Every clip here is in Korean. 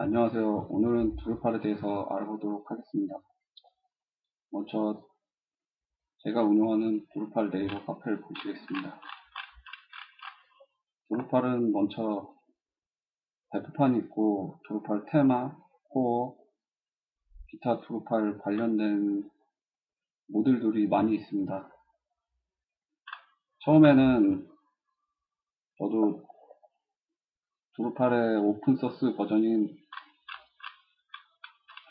안녕하세요. 오늘은 드루팔에 대해서 알아보도록 하겠습니다. 먼저 제가 운영하는 드루팔 네이버 카페를 보시겠습니다. 드루팔은 먼저 배포판이 있고 드루팔 테마, 코어, 기타 드루팔 관련된 모듈들이 많이 있습니다. 처음에는 저도 드루팔의 오픈소스 버전인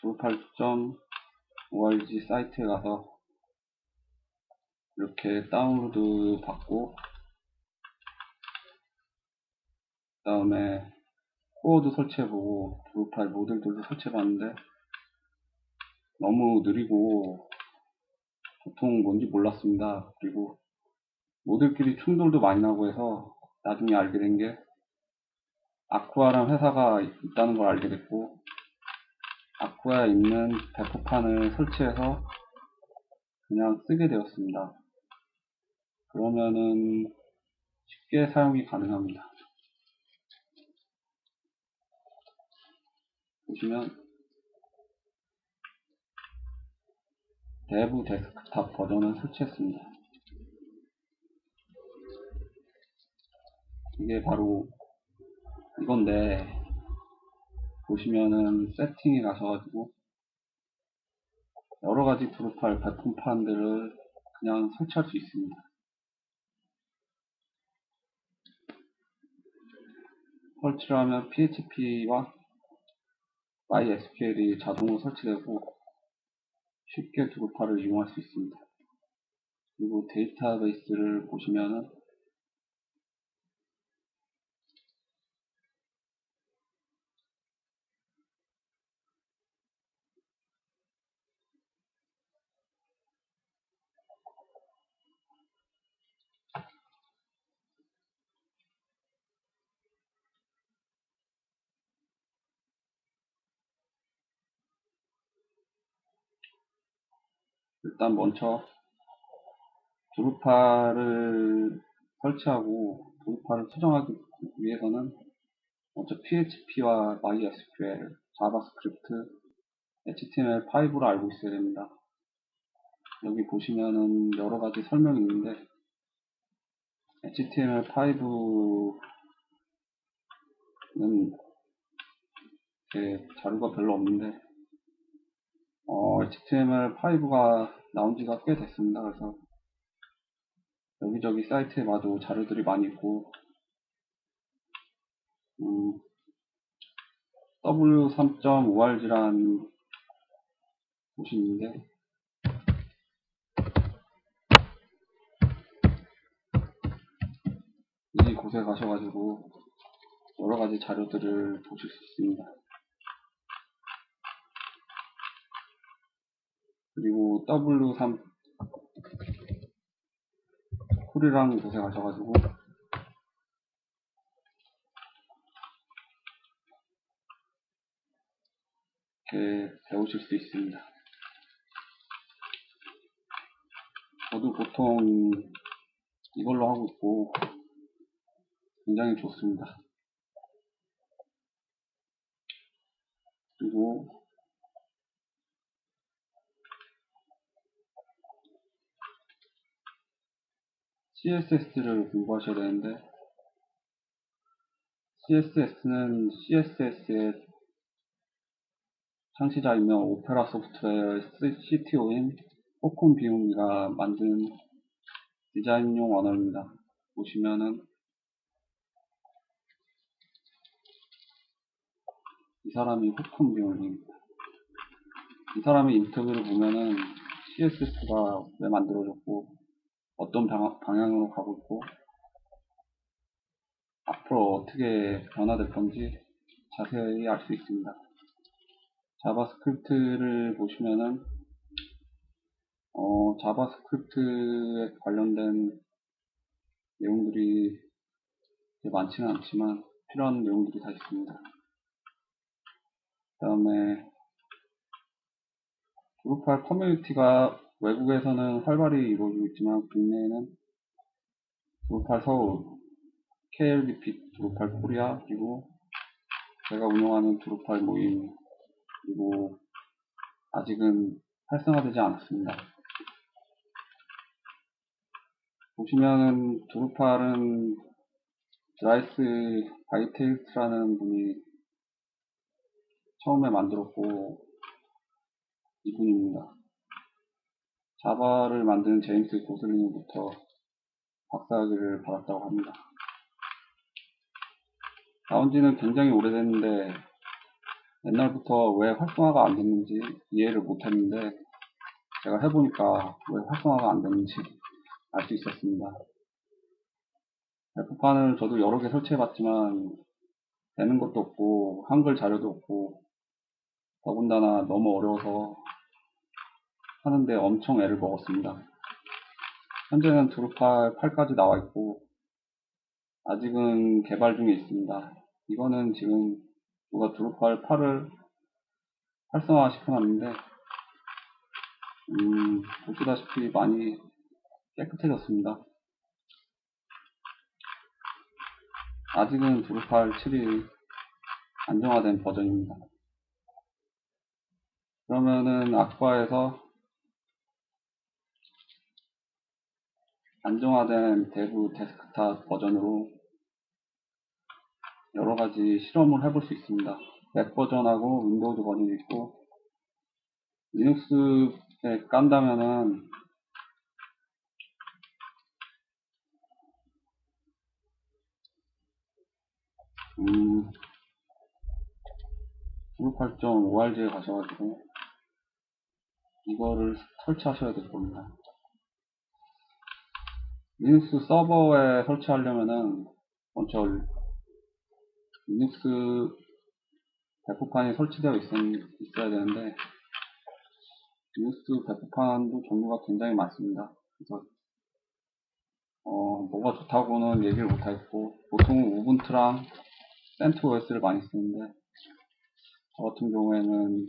drupal.org 사이트에 가서 이렇게 다운로드 받고 그 다음에 코어도 설치해보고 드루팔 모듈들도 설치해봤는데 너무 느리고 보통 뭔지 몰랐습니다. 그리고 모듈끼리 충돌도 많이 나고 해서 나중에 알게 된 게 아쿠아라는 회사가 있다는 걸 알게 됐고, 아쿠아에 있는 배포판을 설치해서 그냥 쓰게 되었습니다. 그러면은 쉽게 사용이 가능합니다. 보시면 대부 데스크탑 버전을 설치했습니다. 이게 바로 이건데, 보시면은 세팅에 가셔가지고 여러가지 드루팔 배포판들을 그냥 설치할 수 있습니다. 설치를 하면 PHP와 MySQL이 자동으로 설치되고 쉽게 드루팔을 이용할 수 있습니다. 그리고 데이터베이스를 보시면은 일단 먼저 드루팔을 설치하고 드루팔을 수정하기 위해서는 먼저 PHP와 MySQL, 자바스크립트, HTML5를 알고 있어야 됩니다. 여기 보시면은 여러가지 설명이 있는데 HTML5는 자료가 별로 없는데 HTML5가 나온 지가 꽤 됐습니다. 그래서 여기저기 사이트에 봐도 자료들이 많이 있고 w3.org라는 곳이 있는데 이 곳에 가셔가지고 여러가지 자료들을 보실 수 있습니다. 그리고 w3 쿨이라는 곳에 가셔가지고 이렇게 배우실 수 있습니다. 저도 보통 이걸로 하고 있고 굉장히 좋습니다. 그리고 CSS를 공부하셔야 되는데 CSS는 CSS의 창시자이며 오페라 소프트웨어의 CTO인 호콘 비움이가 만든 디자인용 언어입니다. 보시면은 이 사람이 호콘 비움입니다. 이 사람의 인터뷰를 보면은 CSS가 왜 만들어졌고 어떤 방향으로 가고 있고 앞으로 어떻게 변화될 건지 자세히 알 수 있습니다. 자바스크립트를 보시면은 자바스크립트에 관련된 내용들이 많지는 않지만 필요한 내용들이 다 있습니다. 그 다음에 드루팔 커뮤니티가 외국에서는 활발히 이루어지고 있지만 국내에는 드루팔 서울, KLDP 드루팔 코리아, 그리고 제가 운영하는 드루팔 모임, 그리고 아직은 활성화되지 않았습니다. 보시면은 드루팔은 드라이스 바이테일스라는 분이 처음에 만들었고 이분입니다. 자바를 만든 제임스 고슬링부터 박사학위를 받았다고 합니다. 나온 지는 굉장히 오래됐는데 옛날부터 왜 활성화가 안 됐는지 이해를 못했는데 제가 해보니까 왜 활성화가 안 됐는지 알 수 있었습니다. F판을 저도 여러 개 설치해봤지만 되는 것도 없고 한글 자료도 없고 더군다나 너무 어려워서 하는데 엄청 애를 먹었습니다. 현재는 드루팔 8까지 나와 있고 아직은 개발 중에 있습니다. 이거는 지금 누가 드루팔 8을 활성화 시켜놨는데 보시다시피 많이 깨끗해졌습니다. 아직은 드루팔 7이 안정화된 버전입니다. 그러면은 아쿠아에서 안정화된 대부 데스크탑 버전으로 여러가지 실험을 해볼 수 있습니다. 맥 버전하고 윈도우즈 버전이 있고 리눅스에 깐다면은 그룹 8.org에 가셔가지고 이거를 설치하셔야 될 겁니다. 리눅스 서버에 설치하려면은 먼저 리눅스 배포판이 설치되어 있어야 되는데 리눅스 배포판도 종류가 굉장히 많습니다. 그래서 뭐가 좋다고는 얘기를 못하겠고 보통 우분투랑 CentOS를 많이 쓰는데 저 같은 경우에는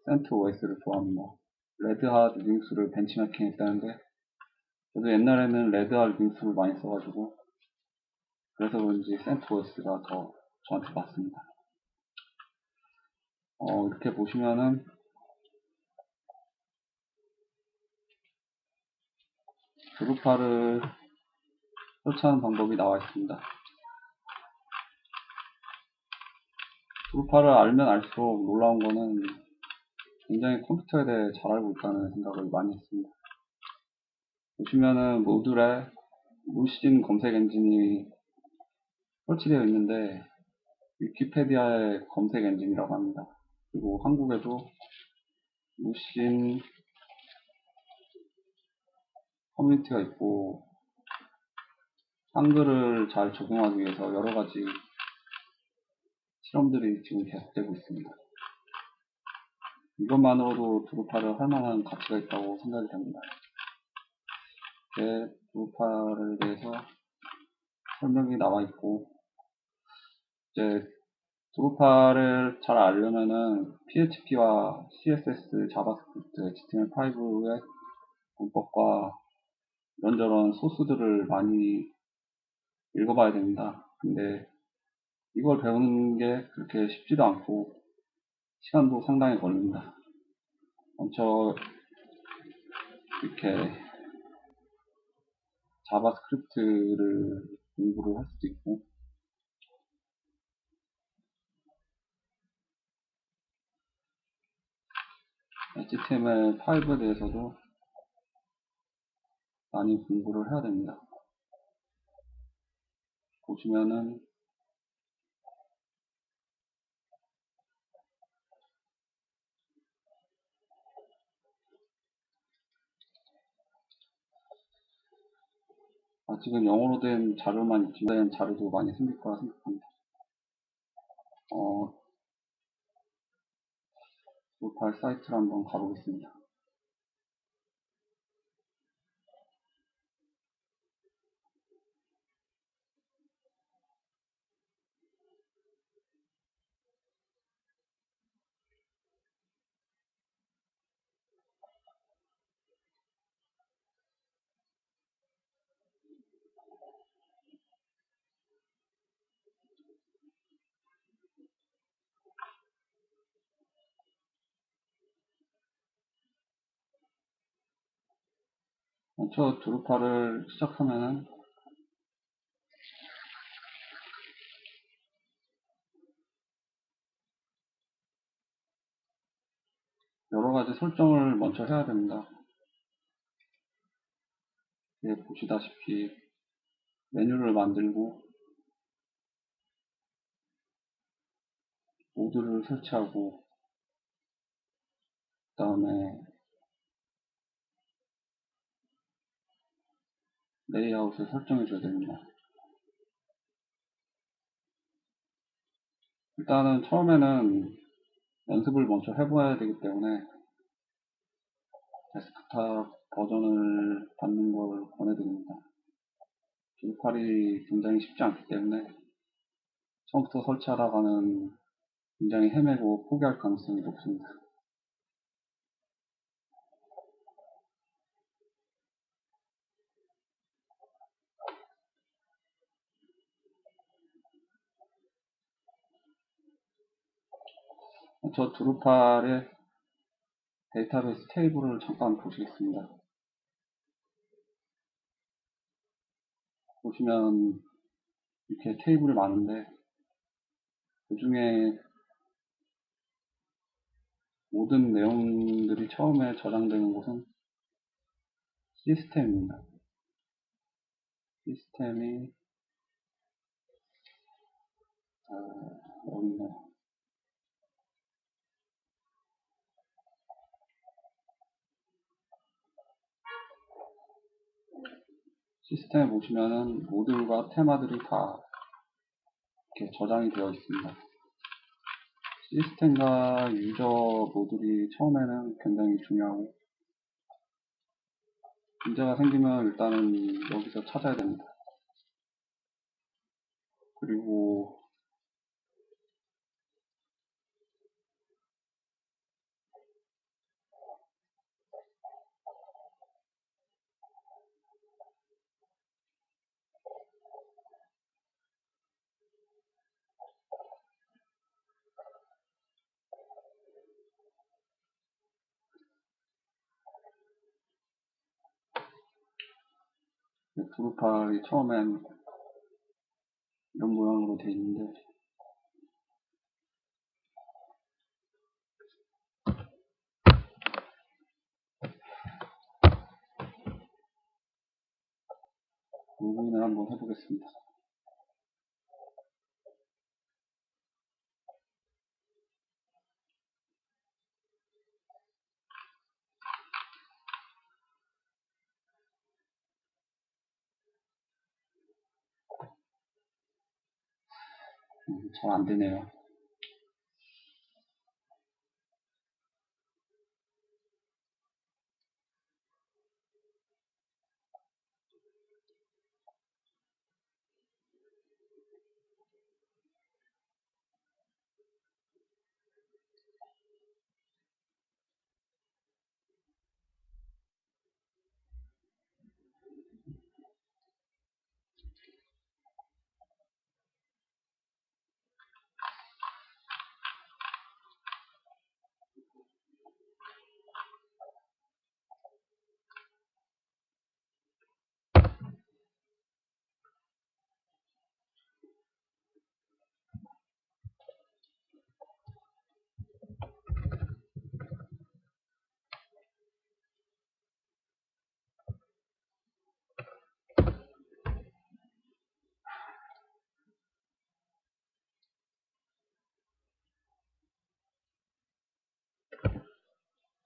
CentOS를 좋아합니다. 레드핫 리눅스를 벤치마킹 했다는데 저도 옛날에는 레드핫 리눅스를 많이 써가지고 그래서 그런지 CentOS가 더 저한테 맞습니다. 이렇게 보시면은 드루팔을 설치하는 방법이 나와 있습니다. 드루팔을 알면 알수록 놀라운 거는 굉장히 컴퓨터에 대해 잘 알고 있다는 생각을 많이 했습니다. 보시면은 모듈에 루시딘 검색 엔진이 설치되어 있는데 위키페디아의 검색 엔진이라고 합니다. 그리고 한국에도 루시딘 커뮤니티가 있고 한글을 잘 적용하기 위해서 여러 가지 실험들이 지금 계속되고 있습니다. 이것만으로도 드루팔을 할 만한 가치가 있다고 생각이 됩니다. 이렇게 드루팔에 대해서 설명이 나와 있고 이제 드루팔을 잘 알려면은 PHP와 CSS, 자바스크립트, HTML5의 문법과 이런저런 소스들을 많이 읽어봐야 됩니다. 근데 이걸 배우는 게 그렇게 쉽지도 않고 시간도 상당히 걸립니다. 먼저 이렇게 자바스크립트를 공부를 할 수도 있고 HTML5에 대해서도 많이 공부를 해야 됩니다. 보시면은 아직은 영어로 된 자료만 있지만 자료도 많이 생길 거라 생각합니다. 드루팔 사이트를 한번 가보겠습니다. 먼저 드루파를 시작하면은 여러 가지 설정을 먼저 해야 됩니다. 예, 보시다시피 메뉴를 만들고 모드를 설치하고 그 다음에 레이아웃을 설정해 줘야 됩니다. 일단은 처음에는 연습을 먼저 해봐야 되기 때문에 데스크탑 버전을 받는 걸 권해드립니다. 드루팔이 굉장히 쉽지 않기 때문에 처음부터 설치하다가는 굉장히 헤매고 포기할 가능성이 높습니다. 저 드루팔의 데이터베이스 테이블을 잠깐 보시겠습니다. 보시면 이렇게 테이블이 많은데 그 중에 모든 내용들이 처음에 저장되는 곳은 시스템입니다. 시스템이 여기 있네요. 시스템에 보시면은 모듈과 테마들이 다 이렇게 저장이 되어 있습니다. 시스템과 유저 모듈이 처음에는 굉장히 중요하고 문제가 생기면 일단은 여기서 찾아야 됩니다. 그리고 드루팔이 처음엔 이런 모양으로 되어 있는데 로그인을 한번 해보겠습니다. 잘 안되네요.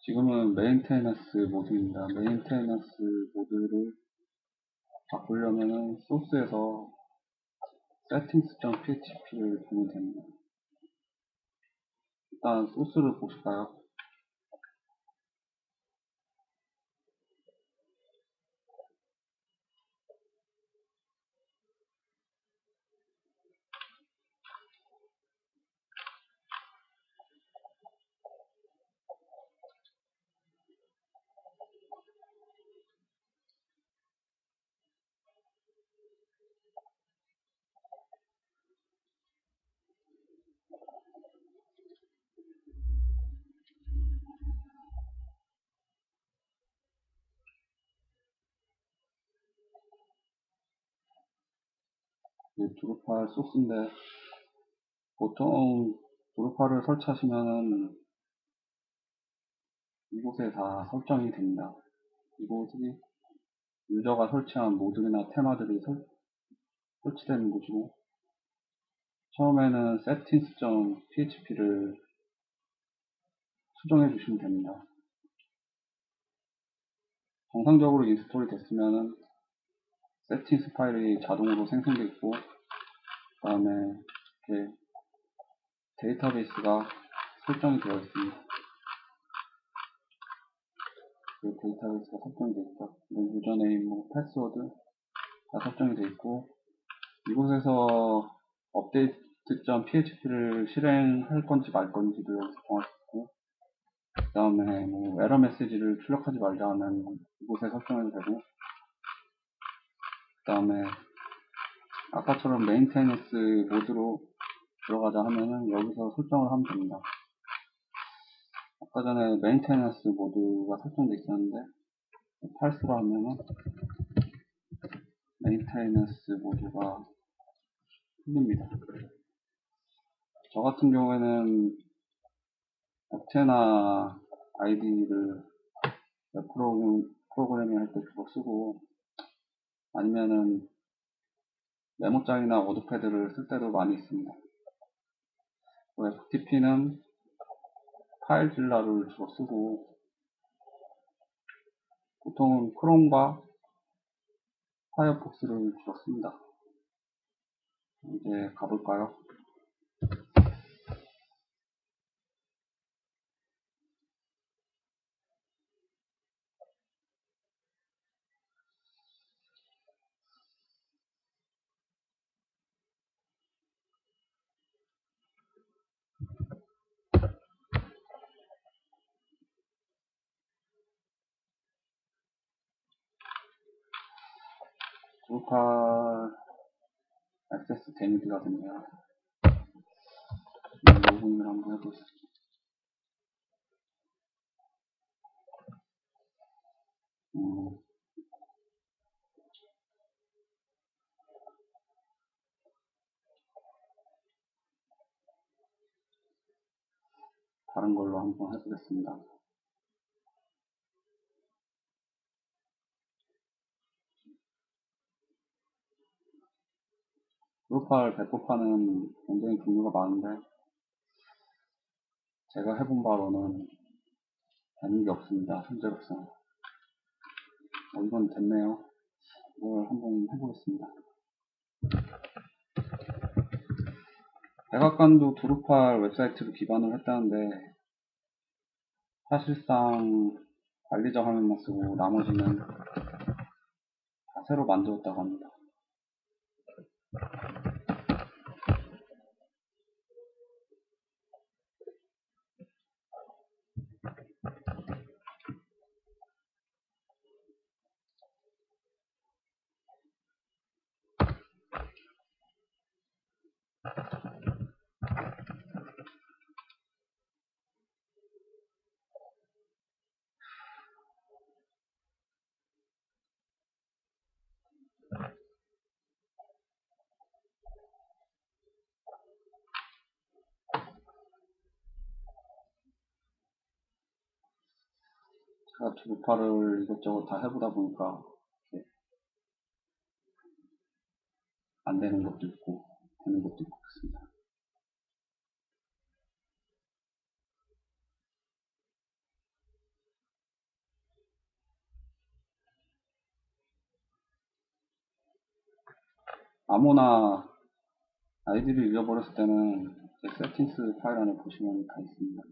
지금은 메인테너스 모드입니다. 메인테너스 모드를 바꾸려면은 소스에서 settings.php를 보면 됩니다. 일단 소스를 보실까요? 드루팔 소스인데, 보통 드루팔을 설치하시면은 이곳에 다 설정이 됩니다. 이곳이 유저가 설치한 모듈이나 테마들이 설치되는 곳이고, 처음에는 settings.php를 수정해 주시면 됩니다. 정상적으로 인스톨이 됐으면은 settings 파일이 자동으로 생성되어 있고, 그 다음에 이렇게 데이터베이스가 설정이 되어 있습니다. 그 데이터베이스가 설정이 되어 있죠. 유저네임, 패스워드 다 설정이 되어 있고, 이곳에서 update.php를 실행할 건지 말 건지도 여기서 정할 수 있고, 그 다음에 에러 메시지를 출력하지 말자 하면 이곳에 설정해도 되고, 그 다음에 아까처럼 메인테너스 모드로 들어가자 하면은 여기서 설정을 하면 됩니다. 아까 전에 메인테너스 모드가 설정되어 있었는데, false로 하면은 메인테너스 모드가 풀립니다. 저 같은 경우에는 업체나 아이디를 프로그래밍 할 때 주로 쓰고, 아니면은 메모장이나 워드패드를 쓸 때도 많이 있습니다. FTP는 파일질러를 주로 쓰고, 보통은 크롬과 파이어폭스를 주로 씁니다. 이제 가볼까요? 드루팔 액세스 데미지가 됐네요. 로그인을 한번 해보겠습니다. 다른 걸로 한번 해보겠습니다. 드루팔 배포판은 굉장히 종류가 많은데, 제가 해본 바로는 되는 게 없습니다. 현재로서는. 이건 됐네요. 이걸 한번 해보겠습니다. 백악관도 드루팔 웹사이트를 기반으로 했다는데, 사실상 관리자 화면만 쓰고 나머지는 다 새로 만들었다고 합니다. 제가 드루팔을 이것저것 다 해보다 보니까 안 되는 것도 있고 되는 것도 있고 그렇습니다. 아무나 아이디를 잃어버렸을 때는 세팅스 파일 안에 보시면 다 있습니다.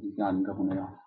이게 아닌가 보네요.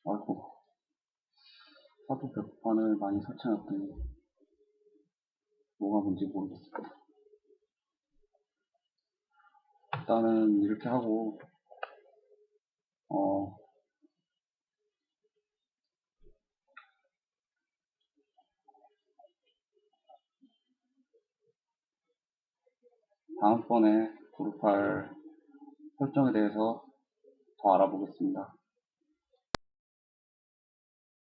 아이고, 사도 벽판을 많이 설치해놨더니 뭐가 뭔지 모르겠습니다. 일단은 이렇게 하고 다음번에 그룹 파일 설정에 대해서 더 알아보겠습니다.